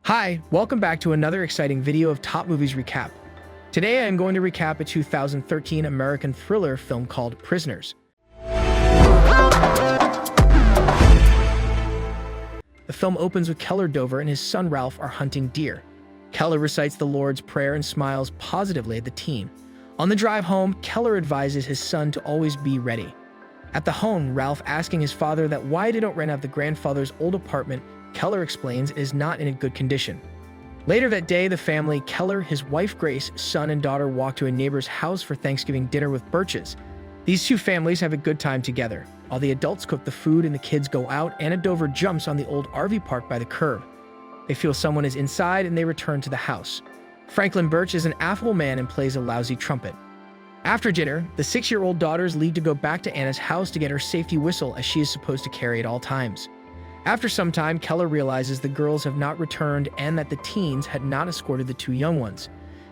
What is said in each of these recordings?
Hi, welcome back to another exciting video of Top Movies Recap. Today I am going to recap a 2013 American thriller film called Prisoners. The film opens with Keller Dover and his son Ralph are hunting deer. Keller recites the Lord's Prayer and smiles positively at the team. On the drive home, Keller advises his son to always be ready. At the home, Ralph asking his father that why they don't rent out the grandfather's old apartment. Keller explains it is not in a good condition. Later that day, the family, Keller, his wife Grace, son and daughter walk to a neighbor's house for Thanksgiving dinner with Birches. These two families have a good time together. While the adults cook the food and the kids go out, Anna Dover jumps on the old RV park by the curb. They feel someone is inside and they return to the house. Franklin Birch is an affable man and plays a lousy trumpet. After dinner, the 6-year-old daughters leave to go back to Anna's house to get her safety whistle as she is supposed to carry at all times. After some time, Keller realizes the girls have not returned and that the teens had not escorted the two young ones.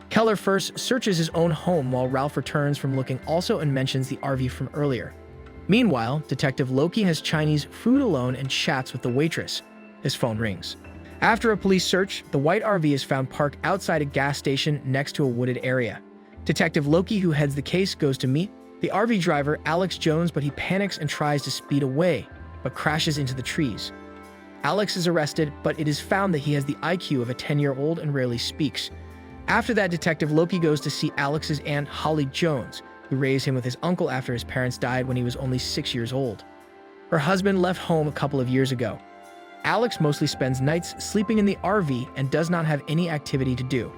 Keller first searches his own home while Ralph returns from looking also and mentions the RV from earlier. Meanwhile, Detective Loki has Chinese food alone and chats with the waitress. His phone rings. After a police search, the white RV is found parked outside a gas station next to a wooded area. Detective Loki, who heads the case, goes to meet the RV driver, Alex Jones, but he panics and tries to speed away, but crashes into the trees. Alex is arrested, but it is found that he has the IQ of a 10-year-old and rarely speaks. After that, Detective Loki goes to see Alex's aunt, Holly Jones, who raised him with his uncle after his parents died when he was only 6 years old. Her husband left home a couple of years ago. Alex mostly spends nights sleeping in the RV and does not have any activity to do.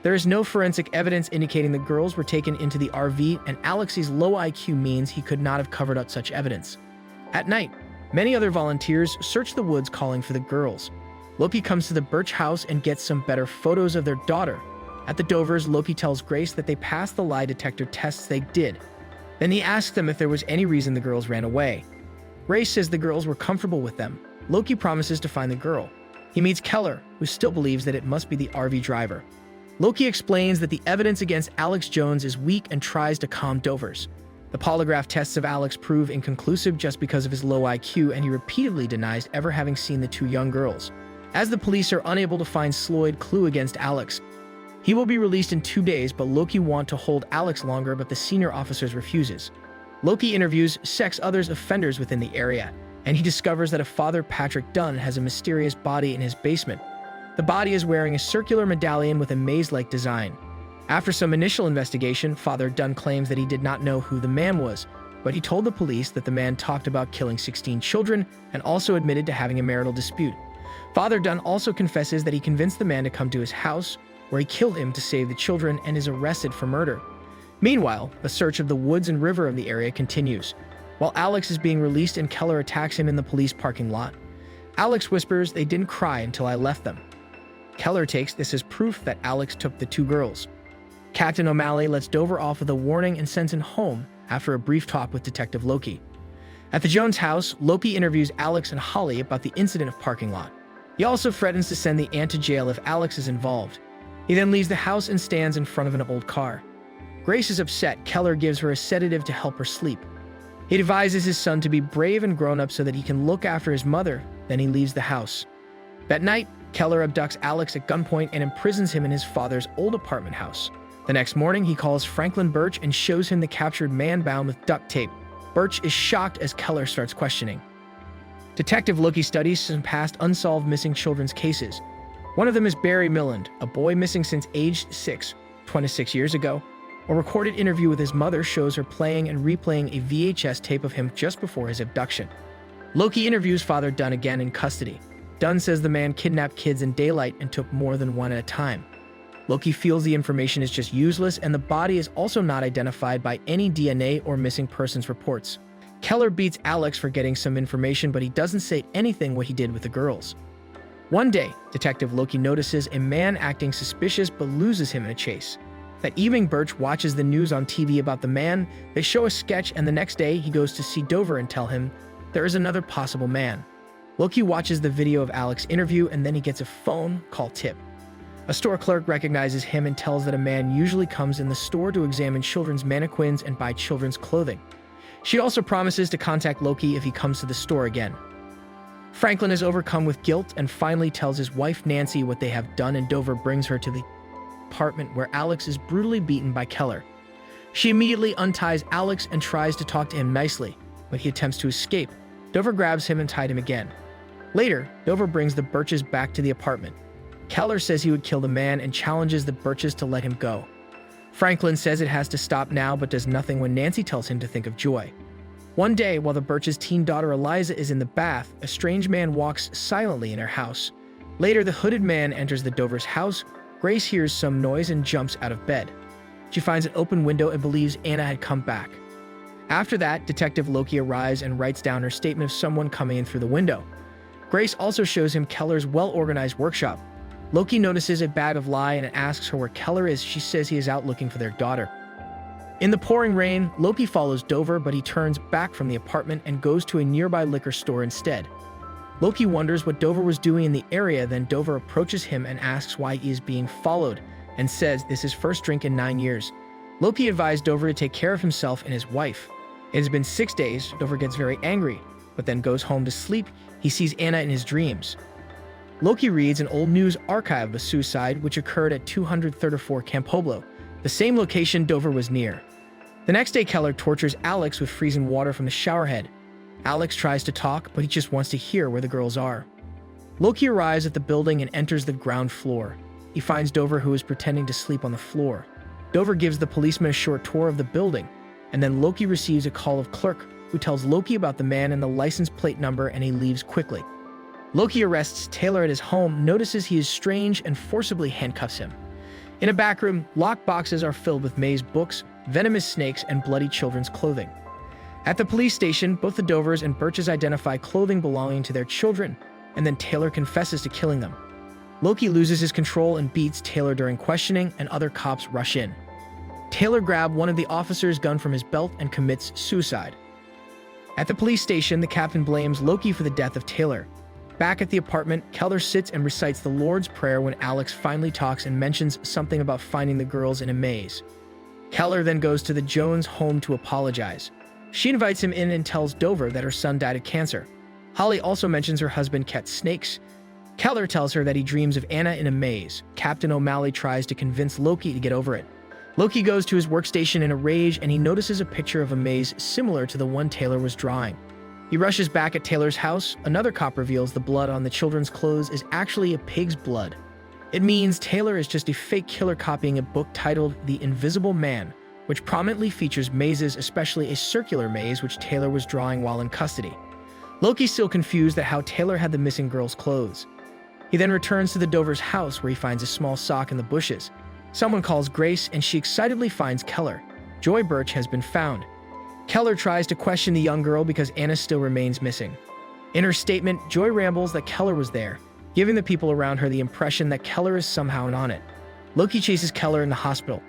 There is no forensic evidence indicating the girls were taken into the RV, and Alex's low IQ means he could not have covered up such evidence. At night, many other volunteers search the woods calling for the girls. Loki comes to the Birch house and gets some better photos of their daughter. At the Dovers, Loki tells Grace that they passed the lie detector tests they did. Then he asks them if there was any reason the girls ran away. Grace says the girls were comfortable with them. Loki promises to find the girl. He meets Keller, who still believes that it must be the RV driver. Loki explains that the evidence against Alex Jones is weak and tries to calm Dovers. The polygraph tests of Alex prove inconclusive just because of his low IQ, and he repeatedly denies ever having seen the two young girls. As the police are unable to find Sloyd clue against Alex, he will be released in 2 days, but Loki wants to hold Alex longer, but the senior officers refuses. Loki interviews sex others offenders within the area, and he discovers that a Father Patrick Dunn has a mysterious body in his basement. The body is wearing a circular medallion with a maze-like design. After some initial investigation, Father Dunn claims that he did not know who the man was, but he told the police that the man talked about killing 16 children and also admitted to having a marital dispute. Father Dunn also confesses that he convinced the man to come to his house, where he killed him to save the children, and is arrested for murder. Meanwhile, the search of the woods and river of the area continues. While Alex is being released and Keller attacks him in the police parking lot, Alex whispers, "They didn't cry until I left them." Keller takes this as proof that Alex took the two girls. Captain O'Malley lets Dover off with a warning and sends him home after a brief talk with Detective Loki. At the Jones house, Loki interviews Alex and Holly about the incident of parking lot. He also threatens to send the aunt to jail if Alex is involved. He then leaves the house and stands in front of an old car. Grace is upset. Keller gives her a sedative to help her sleep. He advises his son to be brave and grown up so that he can look after his mother, then he leaves the house. That night, Keller abducts Alex at gunpoint and imprisons him in his father's old apartment house. The next morning, he calls Franklin Birch and shows him the captured man bound with duct tape. Birch is shocked as Keller starts questioning. Detective Loki studies some past unsolved missing children's cases. One of them is Barry Milland, a boy missing since age 6, 26 years ago. A recorded interview with his mother shows her playing and replaying a VHS tape of him just before his abduction. Loki interviews Father Dunn again in custody. Dunn says the man kidnapped kids in daylight and took more than one at a time. Loki feels the information is just useless, and the body is also not identified by any DNA or missing persons reports. Keller beats Alex for getting some information, but he doesn't say anything what he did with the girls. One day, Detective Loki notices a man acting suspicious but loses him in a chase. That evening, Birch watches the news on TV about the man. They show a sketch, and the next day, he goes to see Dover and tell him there is another possible man. Loki watches the video of Alex's interview, and then he gets a phone call tip. A store clerk recognizes him and tells that a man usually comes in the store to examine children's mannequins and buy children's clothing. She also promises to contact Loki if he comes to the store again. Franklin is overcome with guilt and finally tells his wife Nancy what they have done, and Dover brings her to the apartment where Alex is brutally beaten by Keller. She immediately unties Alex and tries to talk to him nicely, but he attempts to escape. Dover grabs him and tied him again. Later, Dover brings the Birches back to the apartment. Keller says he would kill the man and challenges the Birches to let him go. Franklin says it has to stop now but does nothing when Nancy tells him to think of Joy. One day, while the Birches' teen daughter Eliza is in the bath, a strange man walks silently in her house. Later, the hooded man enters the Dovers' house. Grace hears some noise and jumps out of bed. She finds an open window and believes Anna had come back. After that, Detective Loki arrives and writes down her statement of someone coming in through the window. Grace also shows him Keller's well-organized workshop. Loki notices a bag of lye and asks her where Keller is. She says he is out looking for their daughter. In the pouring rain, Loki follows Dover, but he turns back from the apartment and goes to a nearby liquor store instead. Loki wonders what Dover was doing in the area, then Dover approaches him and asks why he is being followed, and says this is his first drink in 9 years. Loki advised Dover to take care of himself and his wife. It has been 6 days. Dover gets very angry, but then goes home to sleep. He sees Anna in his dreams. Loki reads an old news archive of a suicide which occurred at 234 Camp Hoblo, the same location Dover was near. The next day, Keller tortures Alex with freezing water from the showerhead. Alex tries to talk, but he just wants to hear where the girls are. Loki arrives at the building and enters the ground floor. He finds Dover, who is pretending to sleep on the floor. Dover gives the policeman a short tour of the building, and then Loki receives a call of clerk, who tells Loki about the man and the license plate number, and he leaves quickly. Loki arrests Taylor at his home, notices he is strange, and forcibly handcuffs him. In a back room, locked boxes are filled with May's books, venomous snakes, and bloody children's clothing. At the police station, both the Dovers and Birches identify clothing belonging to their children, and then Taylor confesses to killing them. Loki loses his control and beats Taylor during questioning, and other cops rush in. Taylor grabs one of the officers' gun from his belt and commits suicide. At the police station, the captain blames Loki for the death of Taylor. Back at the apartment, Keller sits and recites the Lord's Prayer when Alex finally talks and mentions something about finding the girls in a maze. Keller then goes to the Jones home to apologize. She invites him in and tells Dover that her son died of cancer. Holly also mentions her husband kept snakes. Keller tells her that he dreams of Anna in a maze. Captain O'Malley tries to convince Loki to get over it. Loki goes to his workstation in a rage and he notices a picture of a maze similar to the one Taylor was drawing. He rushes back at Taylor's house. Another cop reveals the blood on the children's clothes is actually a pig's blood. It means Taylor is just a fake killer copying a book titled The Invisible Man, which prominently features mazes, especially a circular maze which Taylor was drawing while in custody. Loki's still confused at how Taylor had the missing girl's clothes. He then returns to the Dover's house where he finds a small sock in the bushes. Someone calls Grace and she excitedly finds Keller. Joy Birch has been found. Keller tries to question the young girl because Anna still remains missing. In her statement, Joy rambles that Keller was there, giving the people around her the impression that Keller is somehow in on it. Loki chases Keller in the hospital.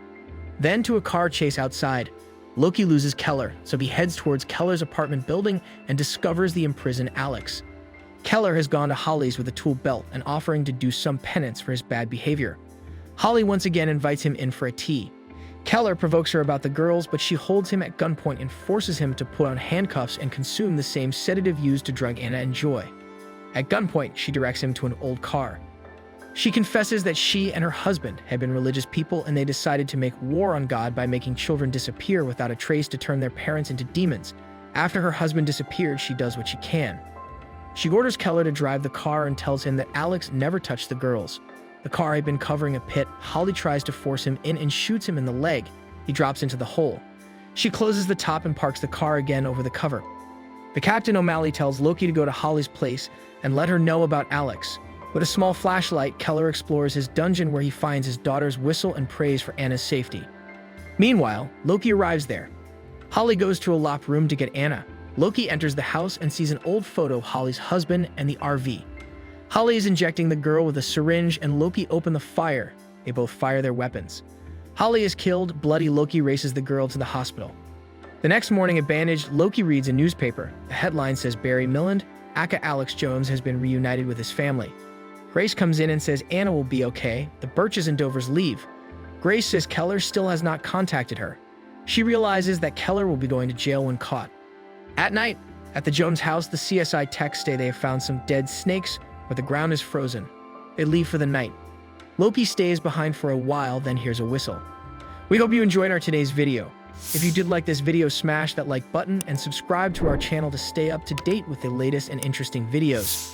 Then to a car chase outside. Loki loses Keller, so he heads towards Keller's apartment building and discovers the imprisoned Alex. Keller has gone to Holly's with a tool belt and offering to do some penance for his bad behavior. Holly once again invites him in for a tea. Keller provokes her about the girls, but she holds him at gunpoint and forces him to put on handcuffs and consume the same sedative used to drug Anna and Joy. At gunpoint, she directs him to an old car. She confesses that she and her husband had been religious people and they decided to make war on God by making children disappear without a trace to turn their parents into demons. After her husband disappeared, she does what she can. She orders Keller to drive the car and tells him that Alex never touched the girls. The car had been covering a pit. Holly tries to force him in and shoots him in the leg. He drops into the hole. She closes the top and parks the car again over the cover. The Captain O'Malley tells Loki to go to Holly's place and let her know about Alex. With a small flashlight, Keller explores his dungeon where he finds his daughter's whistle and prays for Anna's safety. Meanwhile, Loki arrives there. Holly goes to a locked room to get Anna. Loki enters the house and sees an old photo of Holly's husband and the RV. Holly is injecting the girl with a syringe and Loki opens the fire. They both fire their weapons. Holly is killed. Bloody Loki races the girl to the hospital. The next morning at Bandage, Loki reads a newspaper. The headline says Barry Milland, aka Alex Jones, has been reunited with his family. Grace comes in and says Anna will be okay. The Birches and Dovers leave. Grace says Keller still has not contacted her. She realizes that Keller will be going to jail when caught. At night, At the Jones house, the CSI techs say they have found some dead snakes, but the ground is frozen. They leave for the night. Loki stays behind for a while, then hears a whistle. We hope you enjoyed our today's video. If you did like this video, smash that like button and subscribe to our channel to stay up to date with the latest and interesting videos.